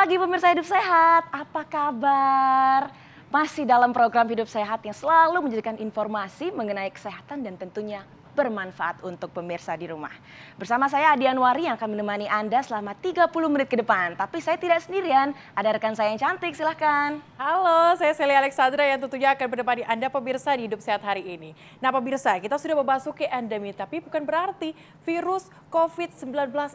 pagi pemirsa Hidup Sehat, apa kabar? Masih dalam program Hidup Sehat yang selalu menjadikan informasi mengenai kesehatan dan tentunya bermanfaat untuk pemirsa di rumah. Bersama saya Adi Anwari yang akan menemani Anda selama 30 menit ke depan. Tapi saya tidak sendirian, ada rekan saya yang cantik, silahkan. Halo, saya Sally Alexandra yang tentunya akan menemani Anda pemirsa di Hidup Sehat hari ini. Nah pemirsa, kita sudah memasuki endemi, tapi bukan berarti virus COVID-19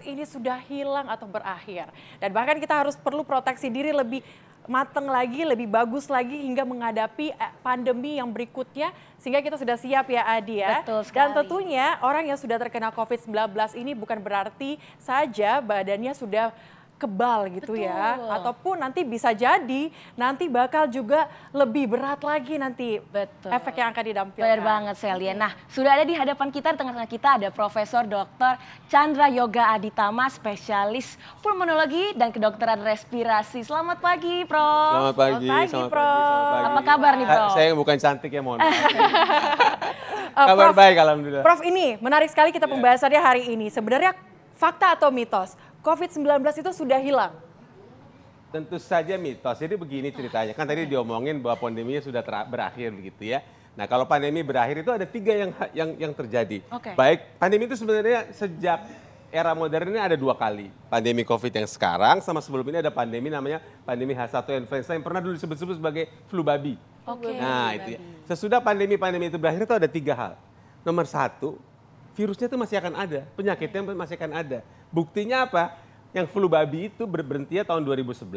ini sudah hilang atau berakhir. Dan bahkan kita harus perlu proteksi diri lebih matang lagi, lebih bagus lagi hingga menghadapi pandemi yang berikutnya sehingga kita sudah siap ya Adi ya. Betul sekali. Dan tentunya orang yang sudah terkena COVID-19 ini bukan berarti saja badannya sudah kebal gitu. Betul. Ya, ataupun nanti bisa jadi nanti bakal juga lebih berat lagi nanti. Betul. Efek yang akan didampilkan. Benar banget Celia. Nah, sudah ada di hadapan kita, di tengah-tengah kita ada Profesor Dr. Chandra Yoga Aditama, spesialis pulmonologi dan kedokteran respirasi. Selamat pagi, Prof. Selamat pagi, selamat pagi. Apa kabar nih, Prof? Saya bukan cantik ya, mohon maaf. Kabar baik, alhamdulillah. Prof, ini menarik sekali kita pembahasannya hari ini. Sebenarnya fakta atau mitos? COVID-19 itu sudah hilang? Tentu saja mitos. Jadi begini ceritanya. Kan tadi diomongin bahwa pandeminya sudah berakhir begitu ya. Nah kalau pandemi berakhir itu ada 3 yang terjadi. Okay. Baik, pandemi itu sebenarnya sejak era modern ini ada 2 kali. Pandemi COVID yang sekarang sama sebelum ini ada pandemi namanya pandemi H1 influenza yang pernah dulu disebut-sebut sebagai flu babi. Okay. Nah itu ya. Sesudah pandemi-pandemi itu berakhir itu ada 3 hal. Nomor 1, virusnya itu masih akan ada, penyakitnya masih akan ada. Buktinya apa? Yang flu babi itu berhentinya tahun 2011.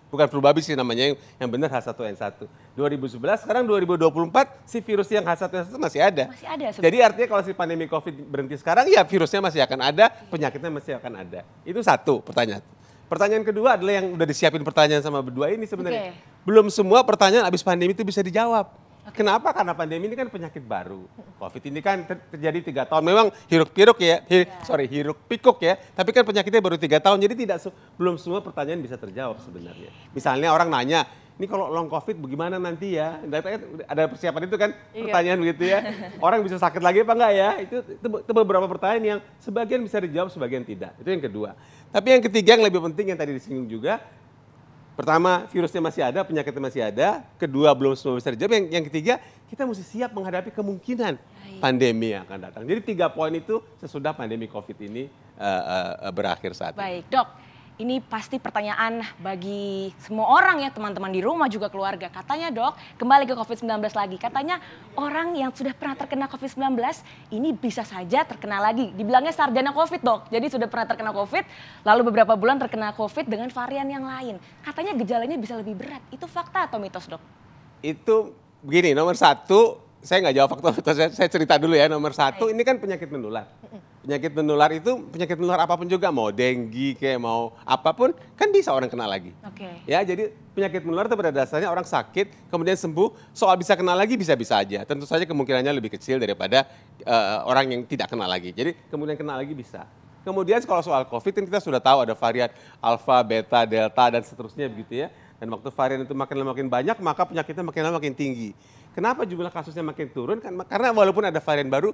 Bukan flu babi sih namanya, yang benar H1N1. 2011, sekarang 2024 si virus yang H1N1 masih ada. Masih ada. Jadi artinya kalau si pandemi COVID berhenti sekarang, ya virusnya masih akan ada, penyakitnya masih akan ada. Itu satu pertanyaan. Pertanyaan kedua adalah yang udah disiapin pertanyaan sama berdua ini sebenarnya. Okay. Belum semua pertanyaan habis pandemi itu bisa dijawab. Kenapa? Karena pandemi ini kan penyakit baru. COVID ini kan terjadi 3 tahun. Memang hiruk-pikuk ya, hiruk-pikuk ya. Tapi kan penyakitnya baru 3 tahun. Jadi belum semua pertanyaan bisa terjawab sebenarnya. Misalnya orang nanya, ini kalau long COVID bagaimana nanti ya? Ada persiapan itu kan, pertanyaan begitu ya. Orang bisa sakit lagi apa enggak ya? Itu beberapa pertanyaan yang sebagian bisa dijawab, sebagian tidak. Itu yang kedua. Tapi yang ketiga yang lebih penting yang tadi disinggung juga, pertama, virusnya masih ada, penyakitnya masih ada. Kedua, belum semua bisa dijawab. Yang ketiga, kita mesti siap menghadapi kemungkinan pandemi yang akan datang. Jadi 3 poin itu sesudah pandemi COVID ini berakhir saat ini. Baik, Dok. Ini pasti pertanyaan bagi semua orang ya, teman-teman di rumah juga keluarga. Katanya Dok, kembali ke COVID-19 lagi. Katanya orang yang sudah pernah terkena COVID-19 ini bisa saja terkena lagi. Dibilangnya sarjana COVID Dok. Jadi sudah pernah terkena COVID, lalu beberapa bulan terkena COVID dengan varian yang lain. Katanya gejalanya bisa lebih berat. Itu fakta atau mitos Dok? Itu begini, nomor 1, saya nggak jawab fakta mitos, saya cerita dulu ya. Nomor 1, ini kan penyakit menular. Penyakit menular itu penyakit menular apapun juga, mau denggi kayak mau apapun kan bisa orang kena lagi. Okay. Ya, jadi penyakit menular itu pada dasarnya orang sakit kemudian sembuh, soal bisa kena lagi bisa-bisa aja. Tentu saja kemungkinannya lebih kecil daripada orang yang tidak kena lagi. Jadi kemudian kena lagi bisa. Kemudian kalau soal COVID kan kita sudah tahu ada varian alfa, beta, delta dan seterusnya begitu ya. Dan waktu varian itu makin lama makin banyak maka penyakitnya makin lama makin tinggi. Kenapa jumlah kasusnya makin turun? Karena walaupun ada varian baru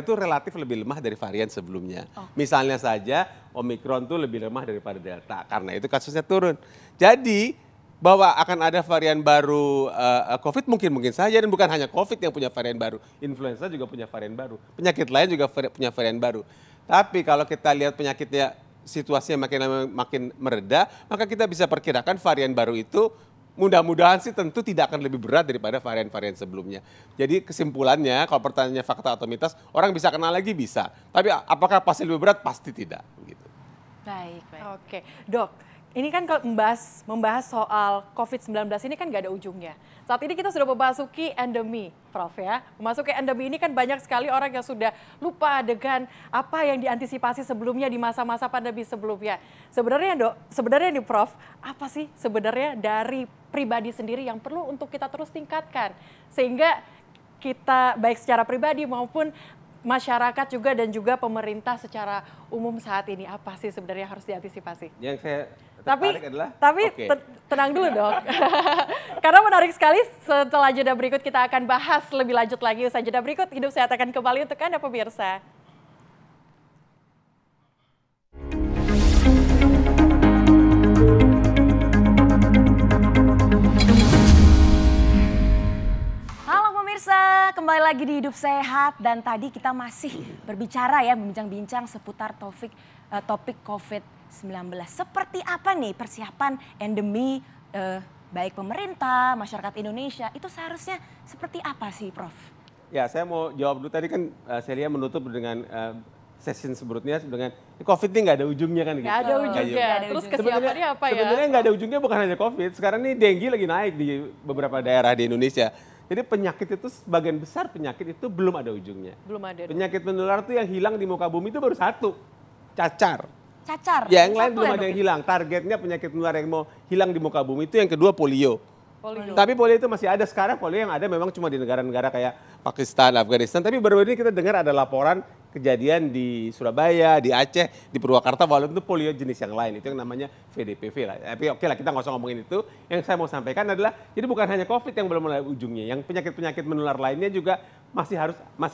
itu relatif lebih lemah dari varian sebelumnya. Misalnya saja Omikron itu lebih lemah daripada Delta, karena itu kasusnya turun. Jadi bahwa akan ada varian baru COVID mungkin saja, dan bukan hanya COVID yang punya varian baru. Influenza juga punya varian baru, penyakit lain juga punya varian baru. Tapi kalau kita lihat penyakitnya situasinya makin mereda, maka kita bisa perkirakan varian baru itu mudah-mudahan sih tentu tidak akan lebih berat daripada varian-varian sebelumnya. Jadi kesimpulannya kalau pertanyaannya fakta atau mitos, orang bisa kena lagi bisa. Tapi apakah pasti lebih berat? Pasti tidak. Begitu. Baik. Oke, Dok. Ini kan kalau membahas soal COVID-19 ini kan nggak ada ujungnya. Saat ini kita sudah memasuki endemi, Prof ya. Memasuki endemi ini kan banyak sekali orang yang sudah lupa dengan apa yang diantisipasi sebelumnya di masa-masa pandemi sebelumnya. Sebenarnya nih Prof, apa sih sebenarnya dari pribadi sendiri yang perlu untuk kita terus tingkatkan sehingga kita baik secara pribadi maupun masyarakat juga dan juga pemerintah secara umum saat ini apa sih sebenarnya harus diantisipasi? Yang saya tapi tenang dulu Dok. Karena menarik sekali, setelah jeda berikut kita akan bahas lebih lanjut lagi. Usai jeda berikut, Hidup Sehat akan kembali untuk Anda pemirsa. Pemirsa, kembali lagi di Hidup Sehat dan tadi kita masih berbicara ya, berbincang-bincang seputar topik COVID-19. Seperti apa nih persiapan endemi baik pemerintah, masyarakat Indonesia, itu seharusnya seperti apa sih Prof? Ya, saya mau jawab dulu tadi kan Celia menutup dengan session sebelumnya dengan COVID ini nggak ada ujungnya kan gitu. Nggak ada ujungnya. Terus kesiapannya apa ya? Sebenarnya nggak ada ujungnya bukan hanya COVID. Sekarang ini dengue lagi naik di beberapa daerah di Indonesia. Jadi penyakit itu sebagian besar penyakit itu belum ada ujungnya. Belum ada. Penyakit menular itu yang hilang di muka bumi itu baru satu, cacar. Cacar? Ya, yang lain Satu belum ya, ada Dok? yang hilang. Targetnya penyakit menular yang mau hilang di muka bumi itu yang kedua polio. Polio. Tapi polio itu masih ada sekarang, polio yang ada memang cuma di negara-negara kayak Pakistan, Afghanistan. Tapi baru-baru ini kita dengar ada laporan kejadian di Surabaya, di Aceh, di Purwakarta, walaupun itu polio jenis yang lain. Itu yang namanya VDPV lah. Tapi oke lah, kita nggak usah ngomongin itu. Yang saya mau sampaikan adalah, jadi bukan hanya COVID yang belum ada ujungnya. Yang penyakit-penyakit menular lainnya juga masih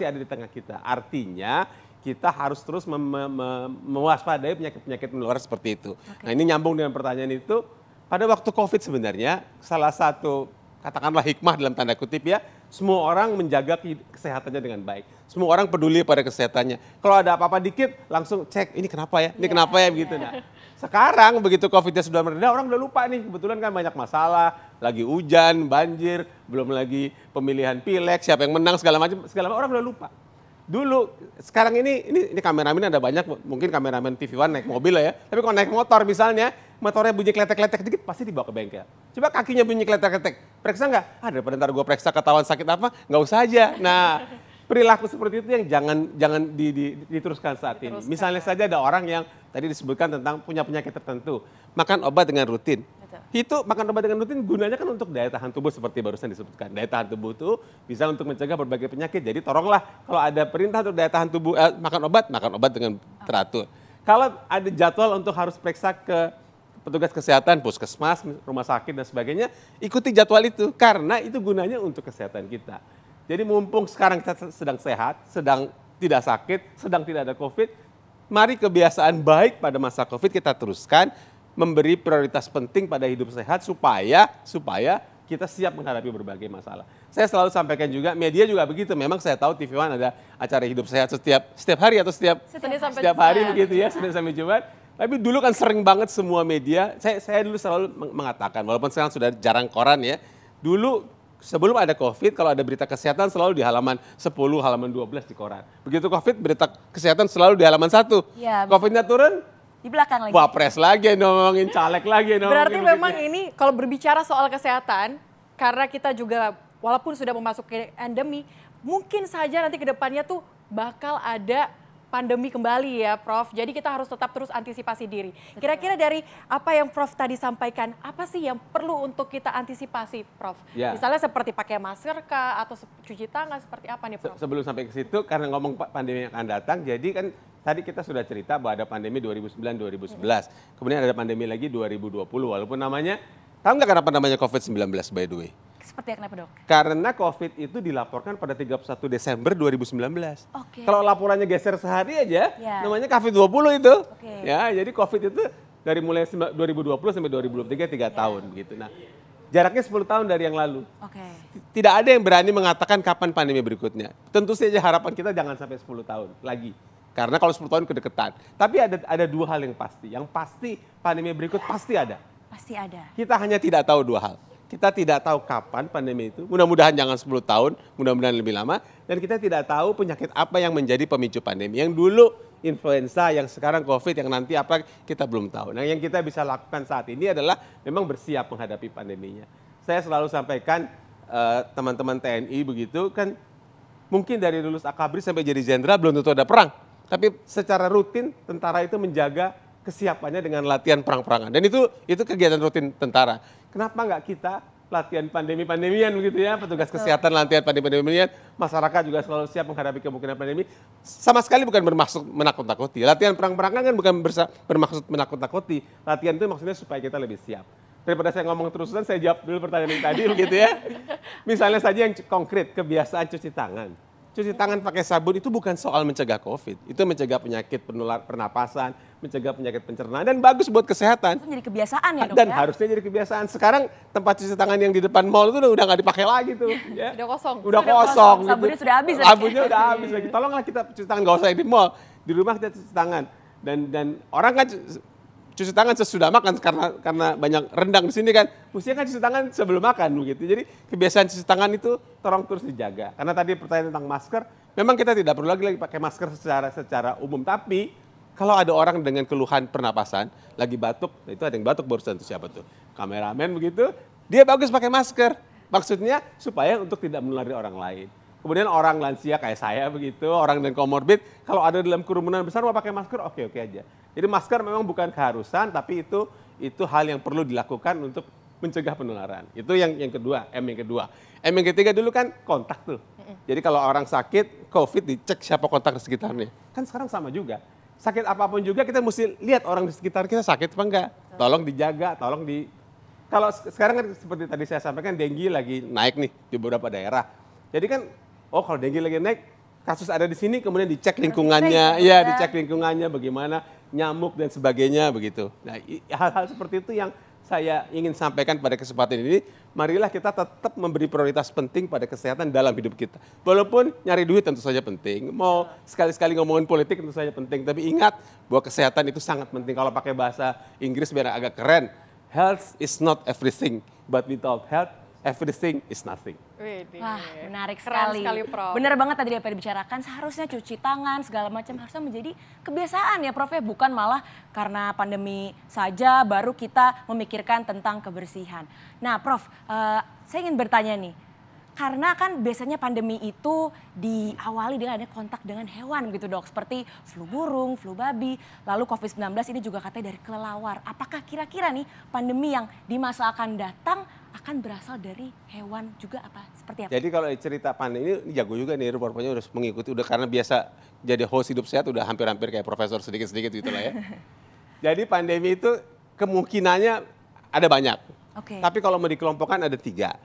ada di tengah kita. Artinya, kita harus terus mewaspadai penyakit-penyakit menular seperti itu. Nah, ini nyambung dengan pertanyaan itu. Pada waktu COVID sebenarnya, salah satu katakanlah hikmah dalam tanda kutip ya, semua orang menjaga kesehatannya dengan baik. Semua orang peduli pada kesehatannya. Kalau ada apa-apa dikit, langsung cek, ini kenapa ya, ini kenapa ya, begitu. Nah, sekarang begitu COVID-nya sudah mereda, orang udah lupa nih, kebetulan kan banyak masalah, lagi hujan, banjir, belum lagi pemilihan pileg, siapa yang menang, segala macam, orang udah lupa. Dulu, sekarang ini kameramen ada banyak, mungkin kameramen TV One naik mobil lah ya. Tapi kalau naik motor misalnya, motornya bunyi kletek-kletek dikit, pasti dibawa ke bengkel. Coba kakinya bunyi kletek-kletek, periksa nggak? Daripada ntar gue periksa ketahuan sakit apa, nggak usah aja. Nah, perilaku seperti itu yang jangan diteruskan saat ini. Misalnya saja ada orang yang tadi disebutkan tentang punya penyakit tertentu, makan obat dengan rutin. Itu makan obat dengan rutin gunanya kan untuk daya tahan tubuh seperti barusan disebutkan. Daya tahan tubuh itu bisa untuk mencegah berbagai penyakit. Jadi tolonglah kalau ada perintah untuk daya tahan tubuh makan obat dengan teratur. Kalau ada jadwal untuk harus periksa ke petugas kesehatan, puskesmas, rumah sakit dan sebagainya, ikuti jadwal itu karena itu gunanya untuk kesehatan kita. Jadi mumpung sekarang kita sedang sehat, sedang tidak sakit, sedang tidak ada COVID, mari kebiasaan baik pada masa COVID kita teruskan, memberi prioritas penting pada hidup sehat supaya kita siap menghadapi berbagai masalah. Saya selalu sampaikan juga, media juga begitu. Memang saya tahu TV One ada acara hidup sehat setiap hari atau setiap hari begitu ya, Senin sampai Jumat. Tapi dulu kan sering banget semua media, saya dulu selalu mengatakan, walaupun sekarang sudah jarang koran ya, dulu sebelum ada COVID, kalau ada berita kesehatan selalu di halaman 10, halaman 12 di koran. Begitu COVID, berita kesehatan selalu di halaman 1. Ya, COVID-nya turun, di belakang lagi. Wapres lagi ngomongin, caleg lagi ngomongin. Berarti memang ini kalau berbicara soal kesehatan, karena kita juga walaupun sudah memasuki endemi, mungkin saja nanti ke depannya tuh bakal ada pandemi kembali ya Prof. Jadi kita harus tetap terus antisipasi diri. Kira-kira dari apa yang Prof tadi sampaikan, apa sih yang perlu untuk kita antisipasi Prof? Ya. Misalnya seperti pakai masker kah atau cuci tangan seperti apa nih Prof? Sebelum sampai ke situ, karena ngomong pandemi yang akan datang, jadi kan tadi kita sudah cerita bahwa ada pandemi 2009-2011. Kemudian ada pandemi lagi 2020, walaupun namanya, tahu nggak kenapa namanya COVID-19 by the way? Seperti kenapa dok? Karena COVID itu dilaporkan pada 31 Desember 2019. Oke. Kalau laporannya geser sehari aja, Ya. namanya COVID-20 itu. Oke. Ya, jadi COVID itu dari mulai 2020 sampai 2023, 3 tahun begitu. Nah, jaraknya 10 tahun dari yang lalu. Oke. Tidak ada yang berani mengatakan kapan pandemi berikutnya. Tentu saja harapan kita jangan sampai 10 tahun lagi. Karena kalau 10 tahun kedekatan. Tapi ada dua hal yang pasti. Yang pasti pandemi berikut pasti ada. Pasti ada. Kita hanya tidak tahu dua hal. Kita tidak tahu kapan pandemi itu. Mudah-mudahan jangan 10 tahun, mudah-mudahan lebih lama. Dan kita tidak tahu penyakit apa yang menjadi pemicu pandemi. Yang dulu influenza, yang sekarang COVID, yang nanti apa kita belum tahu. Nah, yang kita bisa lakukan saat ini adalah memang bersiap menghadapi pandeminya. Saya selalu sampaikan teman-teman TNI begitu kan, mungkin dari lulus akabri sampai jadi jenderal belum tentu ada perang. Tapi secara rutin tentara itu menjaga kesiapannya dengan latihan perang-perangan. Dan itu kegiatan rutin tentara. Kenapa nggak kita latihan pandemi-pandemian begitu ya, petugas kesehatan latihan pandemi-pandemian, masyarakat juga selalu siap menghadapi kemungkinan pandemi. Sama sekali bukan bermaksud menakut-nakuti. Latihan perang-perangan kan bukan bermaksud menakut-nakuti. Latihan itu maksudnya supaya kita lebih siap. Daripada saya ngomong terusan, saya jawab dulu pertanyaan yang tadi begitu ya. Misalnya saja yang konkret, kebiasaan cuci tangan. cuci tangan pakai sabun itu bukan soal mencegah COVID. Itu mencegah penyakit penular pernapasan, mencegah penyakit pencernaan, dan bagus buat kesehatan. Itu jadi kebiasaan ya dok Dan ya? harusnya jadi kebiasaan. Sekarang tempat cuci tangan yang di depan mall itu udah nggak dipakai lagi tuh. Ya. Udah kosong. Udah kosong. Gitu. Sabunnya sudah habis. Sabunnya udah habis lagi. Tolonglah kita cuci tangan, nggak usah di mall. Di rumah kita cuci tangan. Dan orang kan cuci tangan sesudah makan karena banyak rendang di sini kan. Mestinya kan cuci tangan sebelum makan begitu. Jadi kebiasaan cuci tangan itu tolong terus dijaga. Karena tadi pertanyaan tentang masker, memang kita tidak perlu lagi pakai masker secara umum. Tapi kalau ada orang dengan keluhan pernapasan, lagi batuk, nah itu ada yang batuk barusan itu siapa tuh? Kameramen begitu, dia bagus pakai masker. Maksudnya supaya untuk tidak menulari orang lain. Kemudian orang lansia kayak saya begitu, orang dengan komorbid, kalau ada dalam kerumunan besar mau pakai masker, oke aja. Jadi masker memang bukan keharusan, tapi itu hal yang perlu dilakukan untuk mencegah penularan. Itu yang kedua, M yang kedua. M yang ketiga dulu kan kontak tuh. Jadi kalau orang sakit, COVID dicek siapa kontak di sekitarnya. Kan sekarang sama juga. Sakit apapun juga kita mesti lihat orang di sekitar kita sakit apa enggak. Tolong dijaga, kalau sekarang kan seperti tadi saya sampaikan, dengue lagi naik nih di beberapa daerah. Jadi kan, kalau dengue lagi naik, kasus ada di sini, kemudian dicek lingkungannya, dicek lingkungannya bagaimana, nyamuk dan sebagainya begitu. Nah, hal-hal seperti itu yang saya ingin sampaikan pada kesempatan ini. Marilah kita tetap memberi prioritas penting pada kesehatan dalam hidup kita. Walaupun nyari duit tentu saja penting, mau sekali-sekali ngomongin politik tentu saja penting, tapi ingat bahwa kesehatan itu sangat penting. Kalau pakai bahasa Inggris biar agak keren, health is not everything, but without health, everything is nothing. Wah, menarik Keren sekali. sekali, Prof. Bener banget tadi apa yang dibicarakan, seharusnya cuci tangan segala macam harusnya menjadi kebiasaan ya Prof ya, bukan malah karena pandemi saja baru kita memikirkan tentang kebersihan. Nah Prof, saya ingin bertanya nih, karena kan biasanya pandemi itu diawali dengan ada kontak dengan hewan gitu dok, seperti flu burung, flu babi, lalu COVID-19 ini juga katanya dari kelelawar. Apakah kira-kira nih pandemi yang di masa akan datang akan berasal dari hewan juga apa? Seperti apa? Jadi kalau cerita pandemi ini jago juga nih, rupanya udah mengikuti, udah karena biasa jadi host hidup sehat udah hampir-hampir kayak profesor sedikit-sedikit gitu lah ya. Jadi pandemi itu kemungkinannya ada banyak. Tapi kalau mau dikelompokkan ada 3.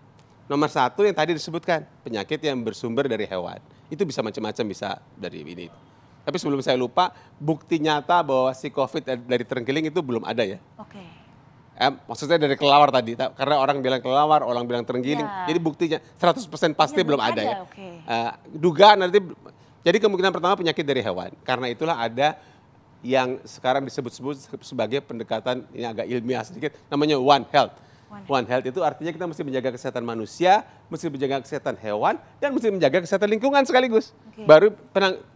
Nomor 1 yang tadi disebutkan, penyakit yang bersumber dari hewan. Itu bisa macam-macam, bisa dari ini. Tapi sebelum saya lupa, bukti nyata bahwa si COVID dari terenggiling itu belum ada ya. Maksudnya dari kelelawar tadi, karena orang bilang kelelawar, orang bilang terenggiling, jadi buktinya 100% pasti belum ada ya. Dugaan nanti, jadi kemungkinan pertama penyakit dari hewan, karena itulah ada yang sekarang disebut-sebut sebagai pendekatan ini agak ilmiah sedikit, namanya One Health. One Health itu artinya kita mesti menjaga kesehatan manusia, mesti menjaga kesehatan hewan, dan mesti menjaga kesehatan lingkungan sekaligus. Baru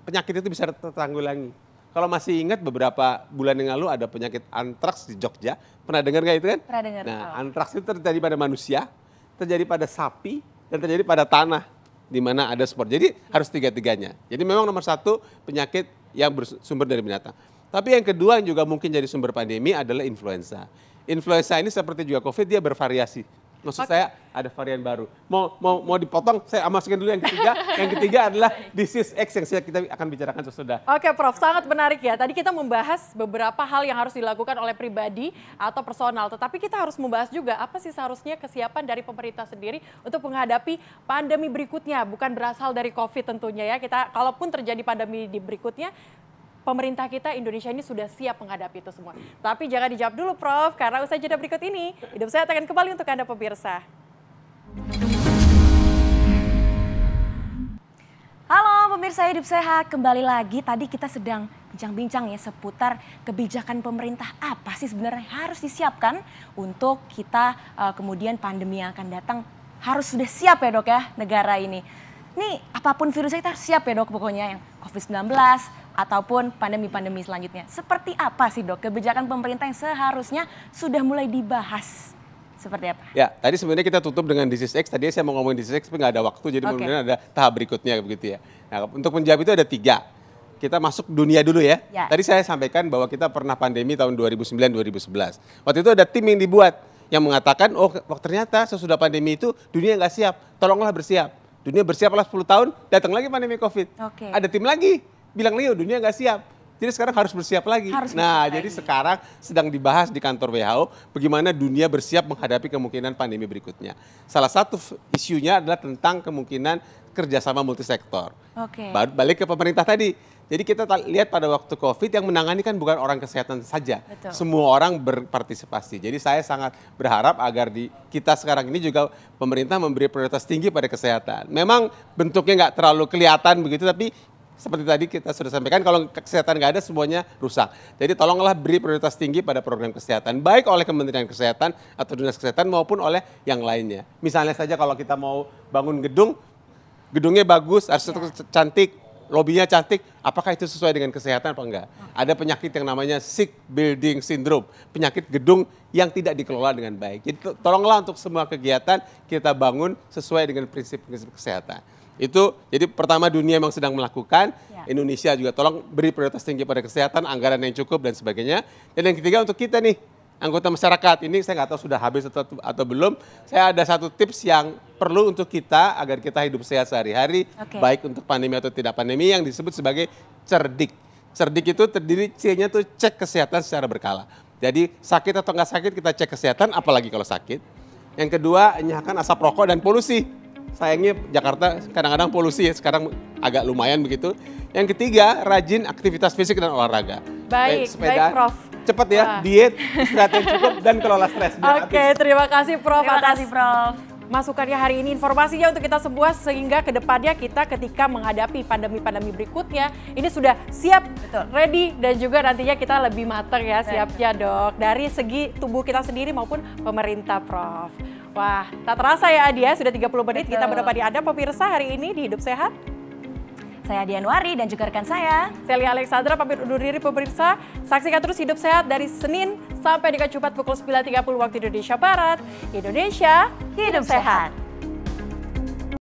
penyakit itu bisa tertanggulangi. Kalau masih ingat beberapa bulan yang lalu ada penyakit antraks di Jogja. Pernah dengar nggak itu kan? Pernah dengar. Nah, antraks itu terjadi pada manusia, terjadi pada sapi, dan terjadi pada tanah di mana ada spor. Jadi harus 3-3-nya. Jadi memang nomor 1 penyakit yang bersumber dari binatang. Tapi yang kedua yang juga mungkin jadi sumber pandemi adalah influenza. Influenza ini seperti juga COVID, dia bervariasi. Maksud saya ada varian baru. Mau dipotong, saya masukin dulu yang ketiga. Yang ketiga adalah disease X yang kita akan bicarakan sesudah. Oke Prof, sangat menarik ya. Tadi kita membahas beberapa hal yang harus dilakukan oleh pribadi atau personal. Tetapi kita harus membahas juga apa sih seharusnya kesiapan dari pemerintah sendiri untuk menghadapi pandemi berikutnya. Bukan berasal dari COVID tentunya ya. Kalaupun terjadi pandemi di berikutnya, pemerintah kita Indonesia ini sudah siap menghadapi itu semua. Tapi jangan dijawab dulu Prof, karena usai jeda berikut ini, Hidup Sehat akan kembali untuk Anda pemirsa. Halo pemirsa Hidup Sehat, kembali lagi. Tadi kita sedang bincang-bincang ya seputar kebijakan pemerintah apa sih sebenarnya harus disiapkan untuk kita kemudian pandemi yang akan datang harus sudah siap ya dok ya negara ini. Nih apapun virusnya kita harus siap ya dok pokoknya, yang COVID-19 ataupun pandemi-pandemi selanjutnya. Seperti apa sih dok kebijakan pemerintah yang seharusnya sudah mulai dibahas? Seperti apa? Ya, tadi sebenarnya kita tutup dengan disease X. Tadi saya mau ngomongin disease X, tapi nggak ada waktu, jadi kemudian ada tahap berikutnya begitu ya. Nah, untuk menjawab itu ada 3. Kita masuk dunia dulu ya. Tadi saya sampaikan bahwa kita pernah pandemi tahun 2009-2011. Waktu itu ada tim yang dibuat yang mengatakan, ternyata sesudah pandemi itu dunia nggak siap, tolonglah bersiap. Dunia bersiaplah 10 tahun, datang lagi pandemi COVID. Ada tim lagi, bilang lagi dunia nggak siap. Jadi sekarang harus bersiap lagi. Harus Nah, bersiap jadi lagi. sekarang sedang dibahas di kantor WHO bagaimana dunia bersiap menghadapi kemungkinan pandemi berikutnya. Salah satu isunya adalah tentang kemungkinan kerjasama multisektor. Oke. Balik ke pemerintah tadi. Jadi kita lihat pada waktu COVID yang menangani kan bukan orang kesehatan saja. Betul. Semua orang berpartisipasi. Jadi saya sangat berharap agar di kita sekarang ini juga pemerintah memberi prioritas tinggi pada kesehatan. Memang bentuknya nggak terlalu kelihatan begitu, tapi seperti tadi kita sudah sampaikan, kalau kesehatan nggak ada semuanya rusak. Jadi tolonglah beri prioritas tinggi pada program kesehatan, baik oleh Kementerian Kesehatan atau Dinas Kesehatan maupun oleh yang lainnya. Misalnya saja kalau kita mau bangun gedung, gedungnya bagus, arsitektur cantik, lobinya cantik, apakah itu sesuai dengan kesehatan apa enggak? Ada penyakit yang namanya sick building syndrome, penyakit gedung yang tidak dikelola dengan baik. Jadi tolonglah untuk semua kegiatan kita bangun sesuai dengan prinsip-prinsip kesehatan. Itu jadi pertama dunia memang sedang melakukan, Indonesia juga tolong beri prioritas tinggi pada kesehatan, anggaran yang cukup dan sebagainya. Dan yang ketiga untuk kita nih, anggota masyarakat, ini saya nggak tahu sudah habis atau belum, saya ada satu tips yang perlu untuk kita agar kita hidup sehat sehari-hari, baik untuk pandemi atau tidak pandemi, yang disebut sebagai cerdik. Cerdik itu terdiri C-nya tuh cek kesehatan secara berkala. Jadi sakit atau nggak sakit kita cek kesehatan, apalagi kalau sakit. Yang kedua, enyahkan asap rokok dan polusi. Sayangnya Jakarta kadang-kadang polusi ya, sekarang agak lumayan begitu. Yang ketiga, rajin aktivitas fisik dan olahraga. Baik, Sepeda, baik Prof. cepat ya, diet, istirahat yang cukup, dan kelola stres. Oke, terima kasih Prof Terima atas kasih, Prof. masukannya hari ini, informasinya untuk kita semua, sehingga kedepannya kita ketika menghadapi pandemi-pandemi berikutnya ini sudah siap, ready, dan juga nantinya kita lebih matang ya siapnya dok, dari segi tubuh kita sendiri maupun pemerintah Prof. Wah, tak terasa ya Adia, sudah 30 menit kita menemani Anda pemirsa hari ini di Hidup Sehat. Saya Dianwari dan juga rekan saya. Celia Alexandra pamit undur diri pemirsa. Saksikan terus Hidup Sehat dari Senin sampai dengan Jumat pukul 9.30 waktu Indonesia Barat. Indonesia, hidup sehat.